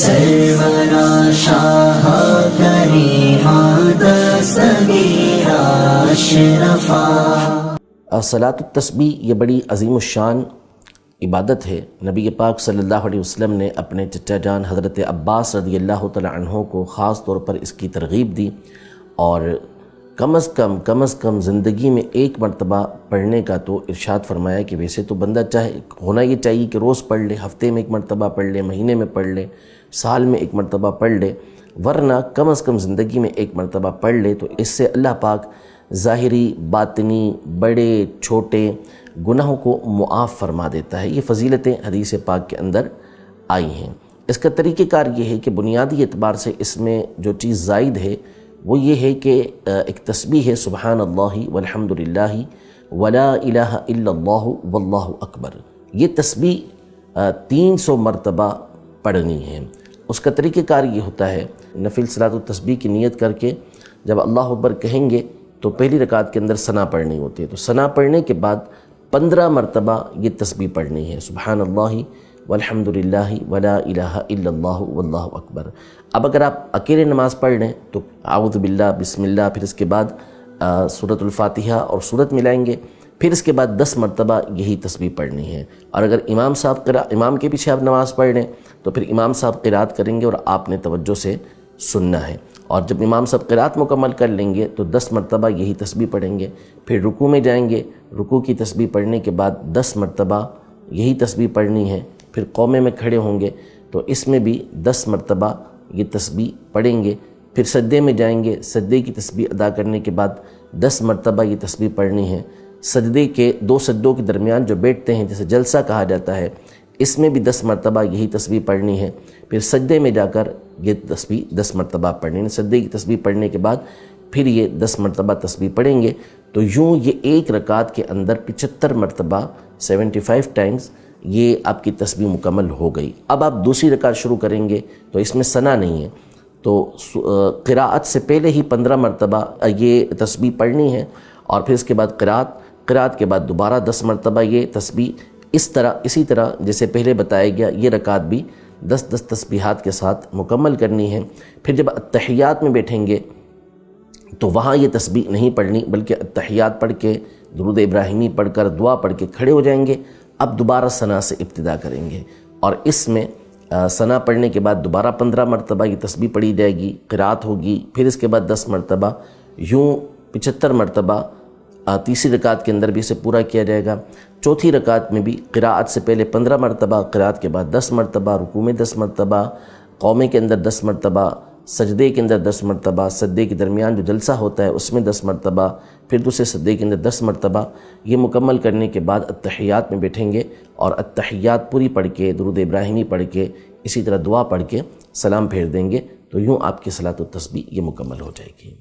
سرورا شاہ کریما دستگیرا اشرفا۔ صلاۃ التسبیح یہ بڑی عظیم الشان عبادت ہے۔ نبی پاک صلی اللہ علیہ وسلم نے اپنے چچا جان حضرت عباس رضی اللہ تعالی عنہ کو خاص طور پر اس کی ترغیب دی، اور کم از کم زندگی میں ایک مرتبہ پڑھنے کا تو ارشاد فرمایا کہ ویسے تو بندہ چاہے ہونا یہ چاہیے کہ روز پڑھ لے، ہفتے میں ایک مرتبہ پڑھ لے، مہینے میں پڑھ لے، سال میں ایک مرتبہ پڑھ لے، ورنہ کم از کم زندگی میں ایک مرتبہ پڑھ لے تو اس سے اللہ پاک ظاہری باطنی بڑے چھوٹے گناہوں کو معاف فرما دیتا ہے۔ یہ فضیلتیں حدیث پاک کے اندر آئی ہیں۔ اس کا طریقہ کار یہ ہے کہ بنیادی اعتبار سے اس میں جو چیز زائد ہے وہ یہ ہے کہ ایک تسبیح ہے سبحان اللہ والحمد للہ ولا الہ الا اللہ واللہ اکبر۔ یہ تسبیح 300 مرتبہ پڑھنی ہے۔ اس کا طریقہ کار یہ ہوتا ہے، نفل صلاۃ التسبیح کی نیت کر کے جب اللہ اکبر کہیں گے تو پہلی رکعت کے اندر ثنا پڑھنی ہوتی ہے، تو ثنا پڑھنے کے بعد 15 مرتبہ یہ تسبیح پڑھنی ہے سبحان اللہ والحمد للہ ولا الہ الا اللہ واللہ اکبر۔ اب اگر آپ اکیلے نماز پڑھ لیں تو اعوذ باللہ بسم اللہ، پھر اس کے بعد سورۃ الفاتحہ اور سورت ملائیں گے، پھر اس کے بعد 10 مرتبہ یہی تسبیح پڑھنی ہے۔ اور اگر امام کے پیچھے آپ نماز پڑھ لیں تو پھر امام صاحب قرات کریں گے اور آپ نے توجہ سے سننا ہے، اور جب امام صاحب قرات مکمل کر لیں گے تو 10 مرتبہ یہی تسبیح پڑھیں گے، پھر رکوع میں جائیں گے، رکوع کی تسبیح پڑھنے کے بعد 10 مرتبہ یہی تسبیح پڑھنی ہے، پھر قومے میں کھڑے ہوں گے تو اس میں بھی 10 مرتبہ یہ تسبیح پڑھیں گے، پھر سجدے میں جائیں گے، سجدے کی تسبیح ادا کرنے کے بعد 10 مرتبہ یہ تسبیح پڑھنی ہے۔ سجدے کے 2 سجدوں کے درمیان جو بیٹھتے ہیں جسے جلسہ کہا جاتا ہے، اس میں بھی 10 مرتبہ یہی تسبیح پڑھنی ہے، پھر سجدے میں جا کر یہ تسبیح 10 مرتبہ پڑھنی ہے۔ سجدے کی تسبیح پڑھنے کے بعد پھر یہ 10 مرتبہ تسبیح پڑھیں گے، تو یوں یہ ایک رکعت کے اندر 75 مرتبہ 75 ٹائمز یہ آپ کی تسبیح مکمل ہو گئی۔ اب آپ دوسری رکعت شروع کریں گے تو اس میں ثنا نہیں ہے، تو قراءت سے پہلے ہی 15 مرتبہ یہ تسبیح پڑھنی ہے، اور پھر اس کے بعد قراءت کے بعد دوبارہ 10 مرتبہ یہ تسبیح اسی طرح جیسے پہلے بتایا گیا یہ رکعت بھی 10 تسبیحات کے ساتھ مکمل کرنی ہے۔ پھر جب التحیات میں بیٹھیں گے تو وہاں یہ تسبیح نہیں پڑھنی، بلکہ التحیات پڑھ کے درود ابراہیمی پڑھ کر دعا پڑھ کے کھڑے ہو جائیں گے، اب دوبارہ ثنا سے ابتدا کریں گے، اور اس میں ثنا پڑھنے کے بعد دوبارہ 15 مرتبہ یہ تسبیح پڑھی جائے گی، قرات ہوگی، پھر اس کے بعد 10 مرتبہ، یوں 75 مرتبہ تیسری رکعت کے اندر بھی اسے پورا کیا جائے گا۔ چوتھی رکعت میں بھی قراءت سے پہلے 15 مرتبہ، قراءت کے بعد 10 مرتبہ، رکوع میں 10 مرتبہ، قومے کے اندر 10 مرتبہ، سجدے کے اندر 10 مرتبہ، سجدے کے درمیان جو جلسہ ہوتا ہے اس میں 10 مرتبہ، پھر دوسرے سجدے کے اندر 10 مرتبہ۔ یہ مکمل کرنے کے بعد التحیات میں بیٹھیں گے، اور التحیات پوری پڑھ کے درود ابراہیمی پڑھ کے اسی طرح دعا پڑھ کے سلام پھیر دیں گے، تو یوں آپ کی صلاۃ التسبیح یہ مکمل ہو جائے گی۔